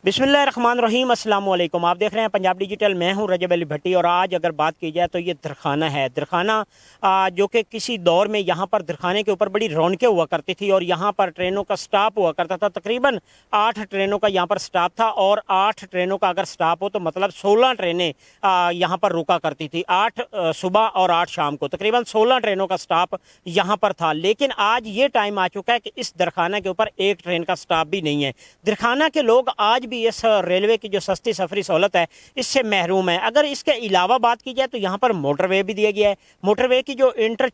बिस्मिल्लाहिर्रहमानिर्रहीम अस्सलाम वालेकुम। आप देख रहे हैं पंजाब डिजिटल। मैं हूं रजब अली भट्टी और आज अगर बात की जाए तो ये दरखाना है। दरखाना जो कि किसी दौर में यहाँ पर दरखाने के ऊपर बड़ी रौनकें हुआ करती थी और यहाँ पर ट्रेनों का स्टॉप हुआ करता था। तकरीबन 8 ट्रेनों का यहाँ पर स्टॉप था और 8 ट्रेनों का अगर स्टॉप हो तो मतलब 16 ट्रेनें यहाँ पर रुका करती थी। 8 सुबह और 8 शाम को तकरीबन 16 ट्रेनों का स्टॉप यहाँ पर था। लेकिन आज ये टाइम आ चुका है कि इस दरखाना के ऊपर एक ट्रेन का स्टॉप भी नहीं है। दरखाना के लोग आज भी इस रेलवे की जो सस्ती सफरी सहूलत है इससे महरूम है। अगर इसके अलावा बात की जाए तो यहाँ पर मोटरवे भी दिया गया है। मोटरवे की जो इंटर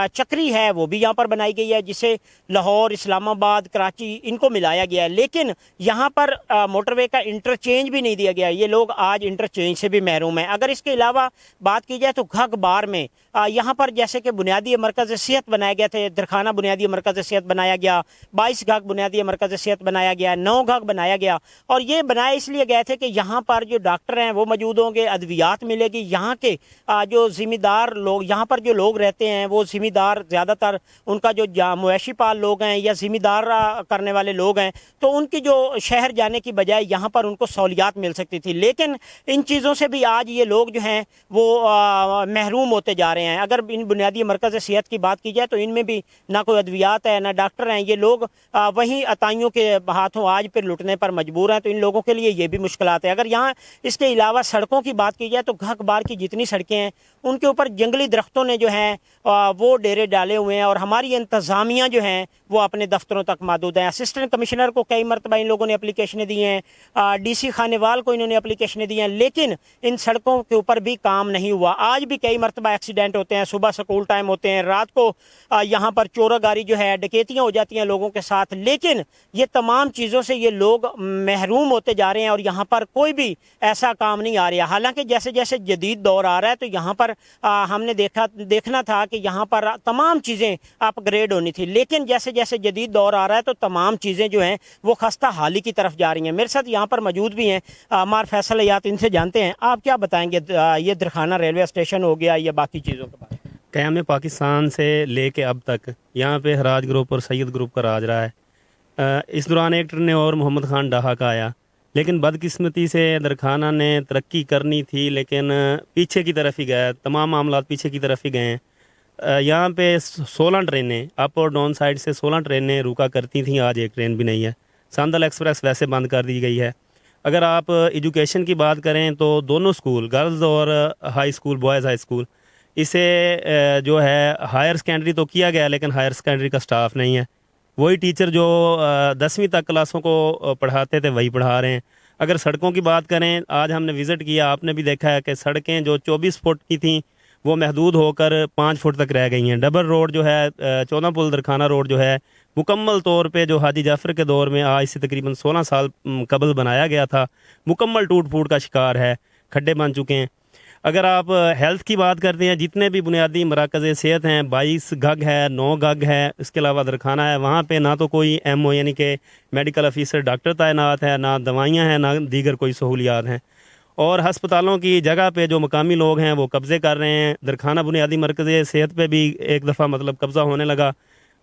चक्री है वो भी यहाँ पर बनाई गई है, जिसे लाहौर, इस्लामाबाद, कराची इनको मिलाया गया है। लेकिन यहाँ पर मोटरवे का इंटरचेंज भी नहीं दिया गया। ये लोग आज इंटरचेंज से भी महरूम है। अगर इसके अलावा बात की जाए तो घग बार में यहाँ पर जैसे कि बुनियादी मरकज़ सेहत बनाए गए थे, दरखाना बुनियादी मरकज़ सेहत बनाया गया, 22 घग बुनियादी मरकज़ सेहत बनाया गया, 9 घग बनाया गया। और ये बनाए इसलिए गए थे कि यहाँ पर जो डॉक्टर हैं वो मौजूद होंगे, अद्वियात मिलेगी। यहाँ के जो ज़िम्मेदार लोग, यहाँ पर जो लोग रहते हैं वो ज़िम्मेदार ज़्यादातर उनका जो मवेशी पाल लोग हैं या ज़िम्मेदार करने वाले लोग हैं, तो उनकी जो शहर जाने की बजाय यहाँ पर उनको सहूलियात मिल सकती थी। लेकिन इन चीज़ों से भी आज ये लोग जो हैं वो महरूम होते जा रहे हैं। अगर इन बुनियादी मरकज़ सेहत की बात की जाए तो इनमें भी ना कोई अद्वियात है ना डॉक्टर हैं। ये लोग वहीं अताइयों के हाथों आज फिर लुटने पर मजबूर हैं। तो इन लोगों के लिए ये भी मुश्किलात है। अगर यहाँ इसके अलावा सड़कों की बात की जाए तो घग बार की जितनी सड़कें हैं उनके ऊपर जंगली दरख्तों ने जो हैं वो डेरे डाले हुए हैं और हमारी इंतज़ामिया जो हैं वो अपने दफ्तरों तक महदूद हैं। असिस्टेंट कमिश्नर को कई मरतबा इन लोगों ने एप्लीकेशनें दी हैं, DC खानेवाल को इन्होंने एप्लीकेशनें दी हैं, लेकिन इन सड़कों के ऊपर भी काम नहीं हुआ। आज भी कई मरतबा एक्सीडेंट होते हैं, सुबह स्कूल टाइम होते हैं, रात को यहाँ पर चोरागारी जो है, डकैतियाँ हो जाती हैं लोगों के साथ। लेकिन ये तमाम चीज़ों से ये लोग महरूम होते जा रहे हैं और यहाँ पर कोई भी ऐसा काम नहीं आ रहा। हालांकि जैसे जैसे जदीद दौर आ रहा है तो यहाँ पर हमने देखना था कि यहाँ पर तमाम चीज़ें अपग्रेड होनी थी, लेकिन जैसे जैसे जदीद दौर आ रहा है तो तमाम चीज़ें जो हैं वो खस्ता हाली की तरफ जा रही हैं। मेरे साथ यहाँ पर मौजूद भी हैं मार फैसल हयात, इनसे जानते हैं आप क्या बताएंगे ये दरखाना रेलवे स्टेशन हो गया या बाकी चीज़ों के बारे में। क़याम पाकिस्तान से लेके अब तक यहाँ पे हराज ग्रुप और सैयद ग्रुप का राज रहा है। इस दौरान एक ने और मोहम्मद खान डाहा का आया, लेकिन बदकिस्मती से दरखाना ने तरक्की करनी थी लेकिन पीछे की तरफ ही गया। तमाम मामलात पीछे की तरफ ही गए हैं। यहाँ पे 16 ट्रेनें अप और डाउन साइड से 16 ट्रेनें रुका करती थीं, आज एक ट्रेन भी नहीं है। सांदल एक्सप्रेस वैसे बंद कर दी गई है। अगर आप एजुकेशन की बात करें तो दोनों स्कूल, गर्ल्स और high school, boys high school, इसे जो है हायर सेकेंडरी तो किया गया लेकिन हायर सेकेंडरी का स्टाफ नहीं है। वही टीचर जो 10वीं तक क्लासों को पढ़ाते थे वही पढ़ा रहे हैं। अगर सड़कों की बात करें, आज हमने विज़िट किया, आपने भी देखा है कि सड़कें जो 24 फुट की थीं वो महदूद होकर 5 फुट तक रह गई हैं। डबल रोड जो है 14 पुल दरखाना रोड जो है मुकम्मल तौर पे जो हाजी जाफ़र के दौर में आज से तकरीबन 16 साल कबल बनाया गया था, मुकम्मल टूट फूट का शिकार है, खड्डे बन चुके हैं। अगर आप हेल्थ की बात करते हैं, जितने भी बुनियादी मराकज़ सेहत हैं 22 घग है, 9 घग है, इसके अलावा दरखाना है, वहाँ पे ना तो कोई MO यानी कि मेडिकल ऑफिसर डॉक्टर तैनात है, ना दवाइयाँ हैं, ना दीगर कोई सहूलियात हैं। और हस्पतालों की जगह पे जो मकामी लोग हैं वो कब्ज़े कर रहे हैं। दरखाना बुनियादी मरकज़ सेहत पे भी एक दफ़ा मतलब कब्ज़ा होने लगा।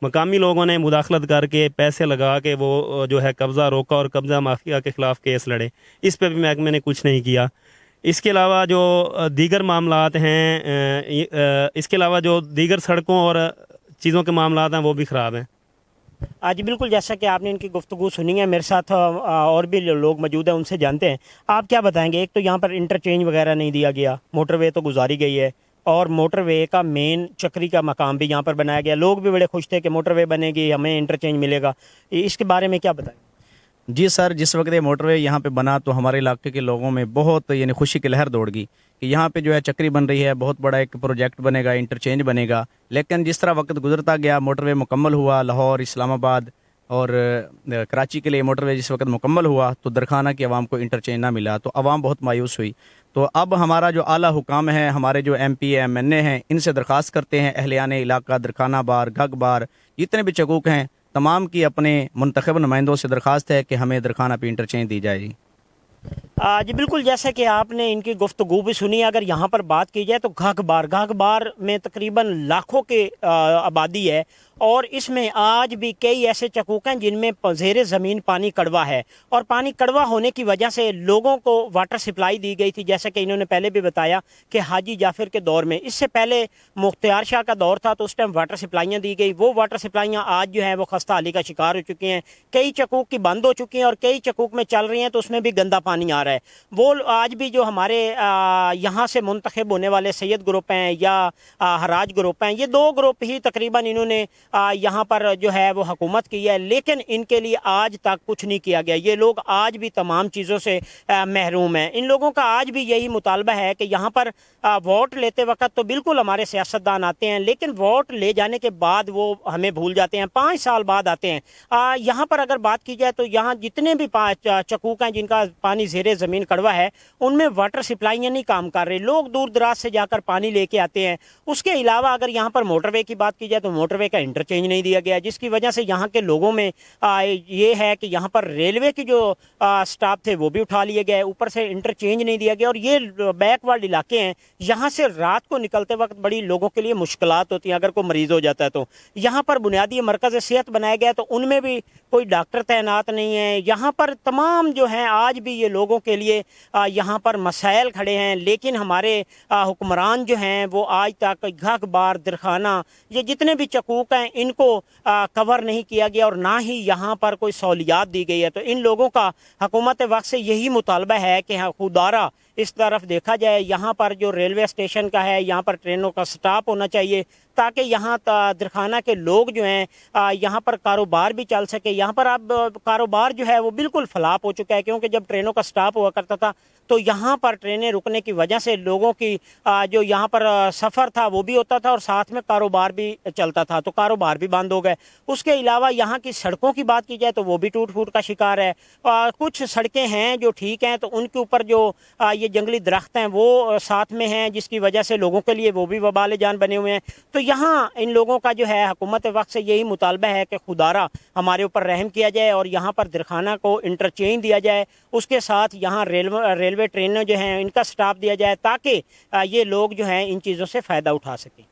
मकामी लोगों ने मुदाखलत करके पैसे लगा के वो जो है कब्ज़ा रोका और कब्ज़ा माफिया के ख़िलाफ़ केस लड़े। इस पर भी महकमे ने कुछ नहीं किया। इसके अलावा जो दीगर मामलात हैं, इसके अलावा जो दीगर सड़कों और चीज़ों के मामलात हैं वो भी ख़राब हैं। जी बिल्कुल, जैसा कि आपने इनकी गुफ्तगू सुनी है, मेरे साथ और भी लोग मौजूद हैं, उनसे जानते हैं आप क्या बताएंगे। एक तो यहाँ पर इंटरचेंज वगैरह नहीं दिया गया, मोटरवे तो गुजारी गई है और मोटरवे का मेन चक्री का मकाम भी यहाँ पर बनाया गया। लोग भी बड़े खुश थे कि मोटरवे बनेगी, हमें इंटरचेंज मिलेगा। इसके बारे में क्या बताएं। जी सर, जिस वक्त ये मोटरवे यहाँ पे बना तो हमारे इलाके के लोगों में बहुत यानी खुशी की लहर दौड़ गई कि यहाँ पे जो है चक्री बन रही है, बहुत बड़ा एक प्रोजेक्ट बनेगा, इंटरचेंज बनेगा। लेकिन जिस तरह वक्त गुजरता गया, मोटरवे मुकम्मल हुआ, लाहौर, इस्लामाबाद और कराची के लिए मोटरवे जिस वक्त मुकम्मल हुआ तो दरखाना की आवाम को इंटरचेंज ना मिला तो आवाम बहुत मायूस हुई। तो अब हमारा जो आला हुकाम है, हमारे जो MP MNA हैं, इनसे दरख्वास्त करते हैं अहलियान इलाका, दरखाना बार, घग बार, जितने भी चकूक हैं, तमाम की अपने मुंतखब नुमाइंदों से दरख्वास्त है कि हमें दरखाना पे इंटरचेंज दी जाए। जी बिल्कुल, जैसे कि आपने इनकी गुफ्तगू भी सुनी। अगर यहाँ पर बात की जाए तो घग बार में तकरीबन लाखों के आबादी है और इसमें आज भी कई ऐसे चकूक हैं जिनमें ज़ेर ज़मीन पानी कड़वा है, और पानी कड़वा होने की वजह से लोगों को वाटर सप्लाई दी गई थी, जैसा कि इन्होंने पहले भी बताया कि हाजी जाफर के दौर में, इससे पहले मुख्तियार शाह का दौर था तो उस टाइम वाटर सप्लाइयाँ दी गई। वो वाटर सप्लाइयाँ आज जो है वो खस्ता हाली का शिकार हो चुकी हैं, कई चकूक की बंद हो चुकी हैं और कई चकूक में चल रही हैं तो उसमें भी गंदा पानी आ रहा है। वो आज भी जो हमारे यहाँ से मुंतखब होने वाले सैयद ग्रुप हैं या हराज ग्रुप हैं, ये दो ग्रुप ही तकरीबन इन्होंने यहाँ पर जो है वो हुकूमत की है, लेकिन इनके लिए आज तक कुछ नहीं किया गया। ये लोग आज भी तमाम चीज़ों से महरूम हैं। इन लोगों का आज भी यही मुतालबा है कि यहाँ पर वोट लेते वक्त तो बिल्कुल हमारे सियासतदान आते हैं, लेकिन वोट ले जाने के बाद वो हमें भूल जाते हैं, 5 साल बाद आते हैं। यहाँ पर अगर बात की जाए तो यहाँ जितने भी चकूक हैं जिनका पानी ज़ेरे ज़मीन कड़वा है, उनमें वाटर सप्लाइयाँ नहीं काम कर रही, लोग दूर दराज से जाकर पानी लेके आते हैं। उसके अलावा अगर यहाँ पर मोटरवे की बात की जाए तो मोटरवे का इंटरचेंज नहीं दिया गया, जिसकी वजह से यहाँ के लोगों में ये है कि यहाँ पर रेलवे की जो स्टाफ थे वो भी उठा लिए गए, ऊपर से इंटरचेंज नहीं दिया गया। और ये बैकवर्ड इलाके हैं, यहाँ से रात को निकलते वक्त बड़ी लोगों के लिए मुश्किलात होती हैं अगर कोई मरीज़ हो जाता है तो। यहाँ पर बुनियादी मरकज़ सेहत बनाया गया तो उनमें भी कोई डॉक्टर तैनात नहीं है। यहाँ पर तमाम जो हैं आज भी ये लोगों के लिए यहाँ पर मसाइल खड़े हैं, लेकिन हमारे हुक्मरान जो हैं वो आज तक घाघबार, दरखाना, ये जितने भी चकूक हैं इनको कवर नहीं किया गया और ना ही यहाँ पर कोई सहूलियात दी गई है। तो इन लोगों का हुकूमत वक्त से यही मुतालबा है कि हाँ खुदारा इस तरफ देखा जाए, यहाँ पर जो रेलवे स्टेशन का है यहाँ पर ट्रेनों का स्टॉप होना चाहिए ताकि यहाँ दरखाना के लोग जो हैं यहाँ पर कारोबार भी चल सके। यहाँ पर अब कारोबार जो है वो बिल्कुल फलाप हो चुका है, क्योंकि जब ट्रेनों का स्टॉप हुआ करता था तो यहाँ पर ट्रेनें रुकने की वजह से लोगों की जो यहाँ पर सफ़र था वो भी होता था और साथ में कारोबार भी चलता था, तो कारोबार भी बंद हो गए। उसके अलावा यहाँ की सड़कों की बात की जाए तो वो भी टूट फूट का शिकार है। कुछ सड़कें हैं जो ठीक हैं तो उनके ऊपर जो ये जंगली दरख्त हैं वो साथ में हैं, जिसकी वजह से लोगों के लिए वो भी वबाल जान बने हुए हैं। तो यहाँ इन लोगों का जो है हुकूमत वक्त से यही मुतालबा है कि खुदारा हमारे ऊपर रहम किया जाए और यहाँ पर दरखाना को इंटरचेंज दिया जाए, उसके साथ यहाँ रेलवे ट्रेनें जो हैं इनका स्टाफ दिया जाए ताकि ये लोग जो हैं इन चीज़ों से फ़ायदा उठा सकें।